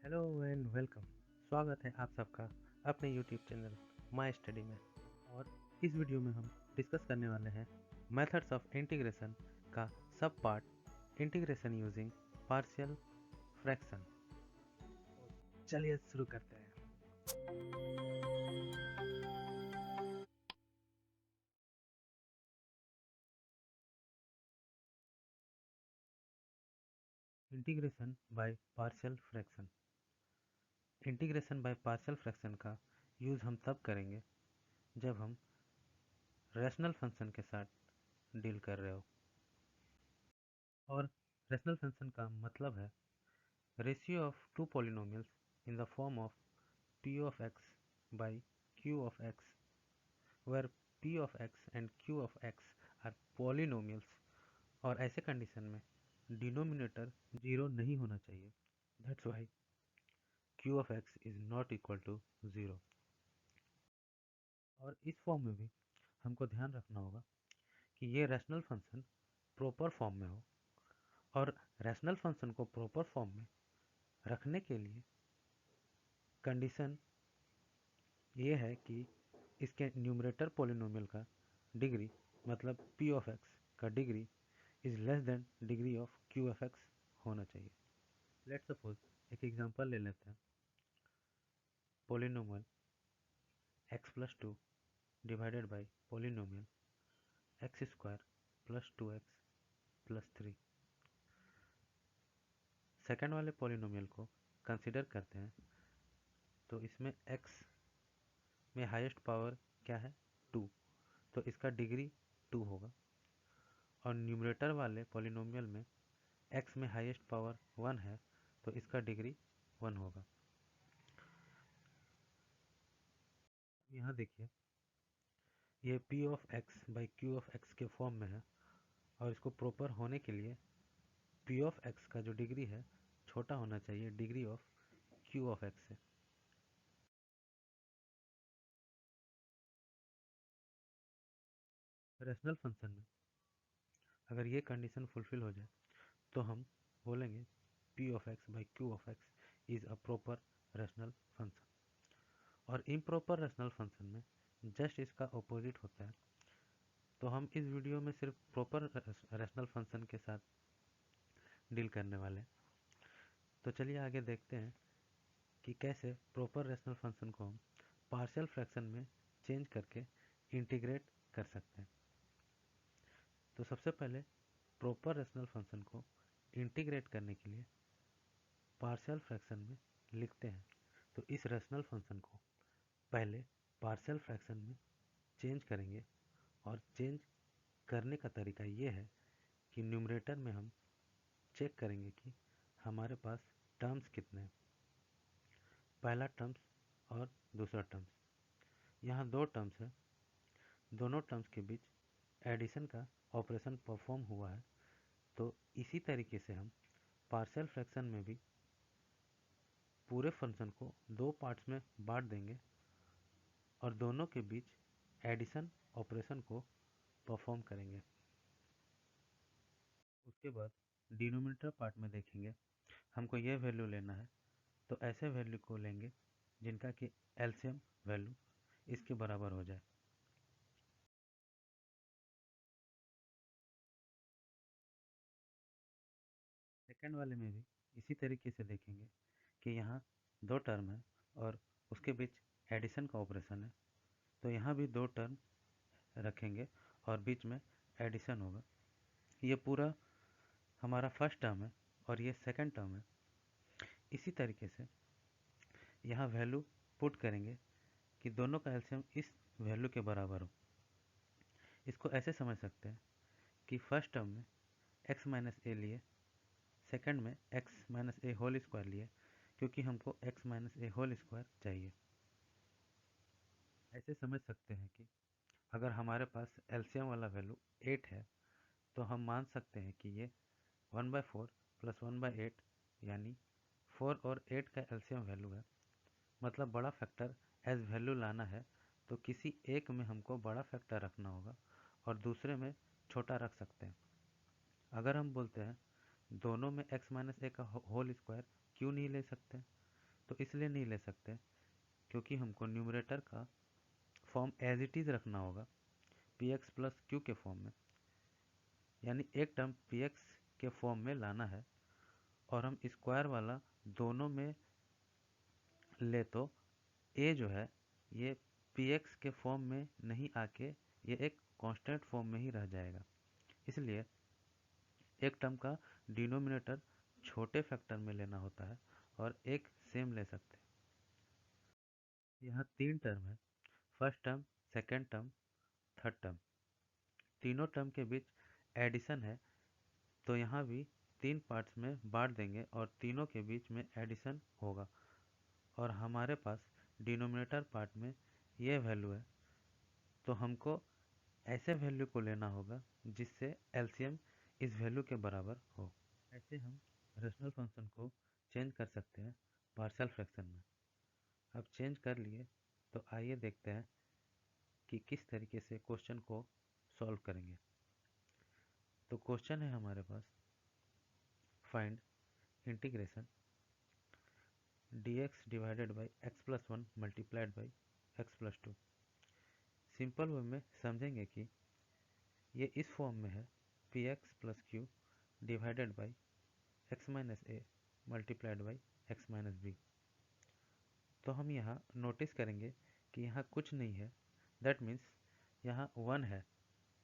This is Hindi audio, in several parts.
Hello and welcome. स्वागत है आप सबका अपने यूट्यूब चैनल माय स्टडी में। और इस वीडियो में हम डिस्कस करने वाले हैं मेथड्स ऑफ इंटीग्रेशन का सब part, integration using partial fraction. चलिए शुरू करते हैं। Integration by partial fraction. Integration by partial fraction का यूज़ हम तब करेंगे जब हम रैशनल फंक्शन के साथ डील कर रहे हो। और रैशनल फंक्शन का मतलब है ratio of two polynomials in the form of p of x by q of x, where p of x and q of x are polynomials, और ऐसे कंडीशन में डिनोमिनेटर जीरो नहीं होना चाहिए। That's why q of x is not equal to 0। और इस फॉर्म में भी हमको ध्यान रखना होगा कि ये रैशनल फंक्शन प्रॉपर फॉर्म में हो। और रैशनल फंक्शन को प्रॉपर फॉर्म में रखने के लिए कंडीशन ये है कि इसके न्यूमरेटर पॉलिनोमियल का डिग्री, मतलब p ऑफ x का degree is less than degree of q of x होना चाहिए। लेट्स सपोज एक एग्जांपल ले लेते हैं। Polynomial x plus 2 divided by polynomial x square plus 2x plus 3। Second वाले पॉलिनोमियल को कंसिडर करते हैं तो इसमें x में हाईएस्ट पावर क्या है 2, तो इसका डिग्री 2 होगा। और न्यूमरेटर वाले पॉलिनोमियल में x में हाईएस्ट पावर 1 है, तो इसका डिग्री 1 होगा। यहाँ देखिए, ये p of x by q of x के फॉर्म में है, और इसको प्रॉपर होने के लिए p ऑफ x का जो डिग्री है छोटा होना चाहिए degree of q of x से। रैशनल फंक्शन में अगर ये कंडीशन फुलफिल हो जाए तो हम बोलेंगे p of x by q of x is a proper rational function. और इम्प्रॉपर रैशनल फंक्शन में जस्ट इसका ऑपोजिट होता है। तो हम इस वीडियो में सिर्फ प्रॉपर रैशनल फंक्शन के साथ डील करने वाले हैं। तो चलिए आगे देखते हैं कि कैसे प्रॉपर रैशनल फंक्शन को हम पार्शियल फ्रैक्शन में चेंज करके इंटीग्रेट कर सकते हैं। तो सबसे पहले प्रॉपर रैशनल फंक्शन को इंटीग्रेट करने के लिए पार्शियल फ्रैक्शन में लिखते हैं। तो इस रैशनल फंक्शन को पहले पार्शियल फ्रैक्शन में चेंज करेंगे, और चेंज करने का तरीका ये है कि न्यूमरेटर में हम चेक करेंगे कि हमारे पास टर्म्स कितने हैं, पहला टर्म्स और दूसरा टर्म्स। यहाँ दो टर्म्स है, दोनों टर्म्स के बीच एडिशन का ऑपरेशन परफॉर्म हुआ है। तो इसी तरीके से हम पार्शियल फ्रैक्शन में भी पूरे फंक्शन को दो पार्ट्स में बांट देंगे और दोनों के बीच एडिशन ऑपरेशन को परफॉर्म करेंगे। उसके बाद डिनोमिनेटर पार्ट में देखेंगे, हमको ये वैल्यू लेना है, तो ऐसे वैल्यू को लेंगे जिनका कि एलसीएम वैल्यू इसके बराबर हो जाए। सेकेंड वाले में भी इसी तरीके से देखेंगे कि यहाँ दो टर्म है और उसके बीच एडिशन का ऑपरेशन है, तो यहाँ भी दो टर्म रखेंगे और बीच में एडिशन होगा। ये पूरा हमारा फर्स्ट टर्म है और ये सेकंड टर्म है। इसी तरीके से यहाँ वैल्यू पुट करेंगे कि दोनों का एलसीएम इस वैल्यू के बराबर हो। इसको ऐसे समझ सकते हैं कि फर्स्ट टर्म में x माइनस ए लिए, सेकंड में x माइनस ए होल स्क्वायर लिए, क्योंकि हमको x माइनस ए होल स्क्वायर चाहिए। ऐसे समझ सकते हैं कि अगर हमारे पास एलसीएम वाला वैल्यू 8 है, तो हम मान सकते हैं कि ये 1/4 प्लस 1/8 यानी 4 और 8 का एलसीएम वैल्यू है। मतलब बड़ा फैक्टर एज वैल्यू लाना है तो किसी एक में हमको बड़ा फैक्टर रखना होगा और दूसरे में छोटा रख सकते हैं। अगर हम बोलते हैं दोनों में x माइनस ए का होल स्क्वायर क्यों नहीं ले सकते, तो इसलिए नहीं ले सकते क्योंकि हमको न्यूमरेटर का फॉर्म एज इट इज़ रखना होगा पी एक्स प्लस क्यू के फॉर्म में, यानी एक टर्म पी एक्स के फॉर्म में लाना है। और हम स्क्वायर वाला दोनों में ले तो ए जो है ये पी एक्स के फॉर्म में नहीं आके ये एक कांस्टेंट फॉर्म में ही रह जाएगा। इसलिए एक टर्म का डिनोमिनेटर छोटे फैक्टर में लेना होता है और एक सेम ले सकते हैं। यहाँ तीन टर्म है, first term, second term, third term. तीनों टर्म के बीच एडिशन है, तो यहाँ भी तीन पार्ट्स में बांट देंगे और तीनों के बीच में एडिशन होगा। और हमारे पास डिनोमिनेटर पार्ट में ये वैल्यू है, तो हमको ऐसे वैल्यू को लेना होगा जिससे एलसीएम इस वैल्यू के बराबर हो। ऐसे हम रेशनल फंक्शन को चेंज कर सकते हैं पार्शियल फ्रैक्शन में। अब चेंज कर लिए तो आइए देखते हैं कि किस तरीके से क्वेश्चन को सॉल्व करेंगे। तो क्वेश्चन है हमारे पास, find integration dx divided by x plus one multiplied by x plus two. Simple way में समझेंगे कि ये इस फॉर्म में है P X plus Q divided by X minus A multiplied by X minus B. तो हम यहाँ नोटिस करेंगे कि यहाँ कुछ नहीं है, दैट मीन्स यहाँ वन है।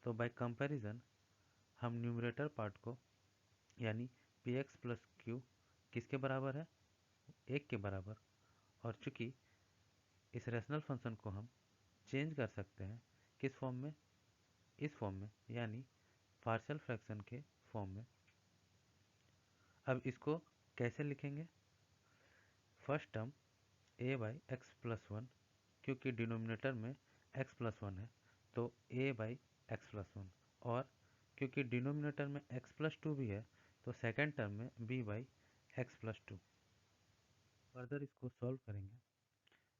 तो बाय कंपैरिजन हम न्यूमरेटर पार्ट को यानी पी एक्स प्लस क्यू किसके बराबर है, एक के बराबर। और चूंकि इस रेशनल फंक्शन को हम चेंज कर सकते हैं किस फॉर्म में, इस फॉर्म में, यानी पार्शियल फ्रैक्शन के फॉर्म में। अब इसको कैसे लिखेंगे, first term A by x plus one, क्योंकि डिनोमिनेटर में एक्स प्लस वन है तो ए बाई एक्स प्लस वन। और क्योंकि डिनोमिनेटर में एक्स प्लस टू भी है तो सेकेंड टर्म में B by x plus two. Further इसको सॉल्व करेंगे,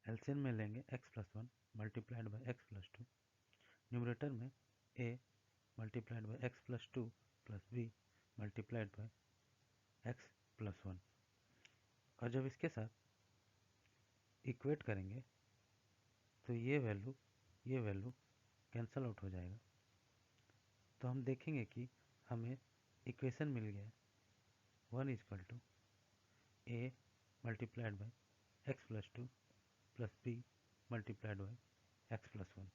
एलसीएम में लेंगे X plus one multiplied by x plus two, numerator में A multiplied by x plus two plus B multiplied by x plus one. और जब इसके साथ इक्वेट करेंगे तो ये वैल्यू कैंसल आउट हो जाएगा। तो हम देखेंगे कि हमें इक्वेशन मिल गया है, one is equal to a multiplied by x plus two plus B multiplied by x plus one.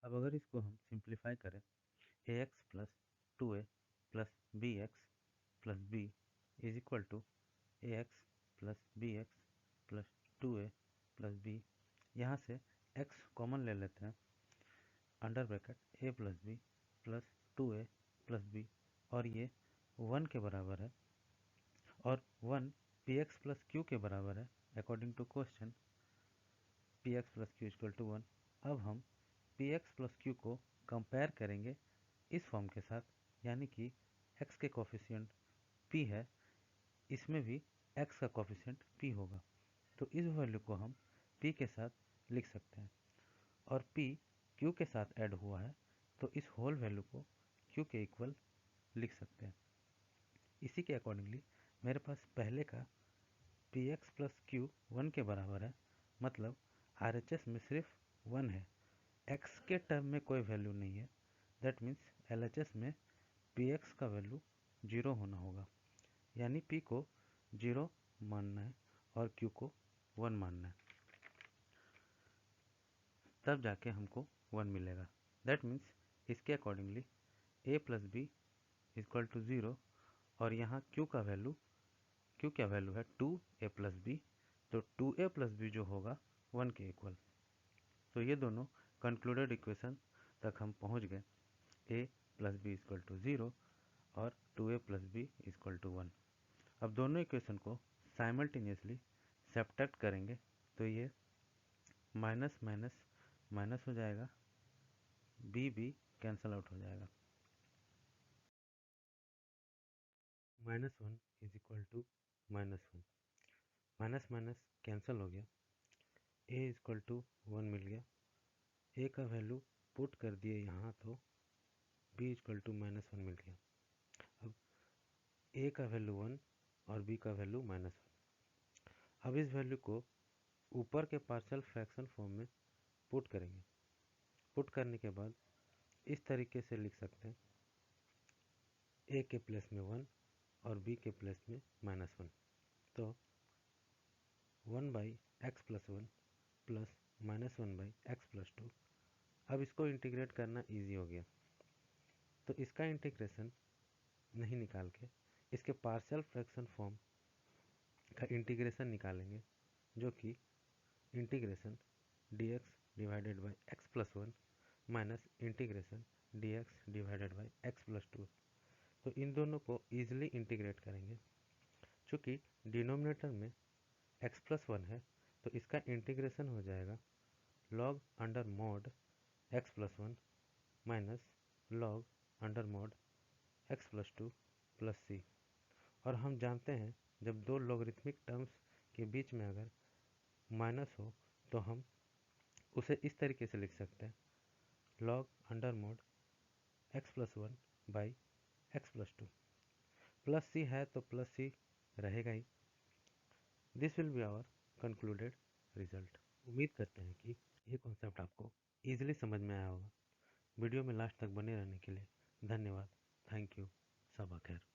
अब अगर इसको हम सिंप्लीफाई करें, a x plus two A plus b x plus b is equal to a x plus b x plus two A plus b. यहाँ से x कॉमन ले लेते हैं, under bracket a plus b plus two A plus b, और ये वन के बराबर है। और one P X plus Q के बराबर है according to question, P X plus Q equal to one. अब हम पी एक्स प्लस क्यू को कंपेयर करेंगे इस फॉर्म के साथ, यानी कि x के कोफिशिएंट p है, इसमें भी x का कोफिशिएंट p होगा। तो इस वैल्यू को हम p के साथ लिख सकते हैं और p q के साथ ऐड हुआ है तो इस होल वैल्यू को q के इक्वल लिख सकते हैं। इसी के अकॉर्डिंगली मेरे पास पहले का P X plus Q one के बराबर है, मतलब आर एच एस में सिर्फ वन है, एक्स के टर्म में कोई वैल्यू नहीं है। That means L H S में पी एक्स का वैल्यू जीरो होना होगा, यानी पी को जीरो मानना है और क्यू को वन मानना है, तब जाके हमको वन मिलेगा। दैट मीन्स इसके accordingly A plus B equal to zero. और यहाँ क्यू क्या वैल्यू है, टू ए प्लस बी, तो टू ए प्लस बी जो होगा वन के इक्वल। तो ये दोनों कंक्लूडेड इक्वेशन तक हम पहुँच गए, a plus B equal to zero और two A plus B equal to one. अब दोनों इक्वेशन को साइमल्टेनियसली सब्ट्रैक्ट करेंगे तो ये माइनस माइनस माइनस हो जाएगा, बी भी कैंसल आउट हो जाएगा। Minus one is equal to minus one, minus minus cancel हो गया, ए इक्वल टू वन मिल गया, ए का वैल्यू पुट कर दिए यहाँ तो b इक्वल टू -1 मिल गया। अब a का वैल्यू 1 और b का वैल्यू -1। अब इस वैल्यू को ऊपर के पार्शियल फ्रैक्शन फॉर्म में पुट करेंगे। पुट करने के बाद इस तरीके से लिख सकते हैं, a के प्लेस में 1 और b के प्लेस में -1। तो 1/x+1 प्लस -1/x+2। अब इसको इंटीग्रेट करना इजी हो गया, तो इसका इंटीग्रेशन नहीं निकाल के इसके पार्शियल फ्रैक्शन फॉर्म का इंटीग्रेशन निकालेंगे, जो कि integration dx divided by x+1 minus integration dx divided by x+2। तो इन दोनों को ईजिली इंटीग्रेट करेंगे। चूँकि डिनोमिनेटर में x+1 है तो इसका इंटीग्रेशन हो जाएगा log under mod x+1 minus log under mod x+2 plus c। और हम जानते हैं जब दो लॉगरिथमिक टर्म्स के बीच में अगर माइनस हो तो हम उसे इस तरीके से लिख सकते हैं, log under mod x+1 by x+2। Plus c है तो प्लस सी रहेगा ही। This will be our concluded result. उम्मीद करते हैं कि ये कॉन्सेप्ट आपको ईजिली समझ में आया होगा। वीडियो में लास्ट तक बने रहने के लिए धन्यवाद। Thank you. सबा खैर।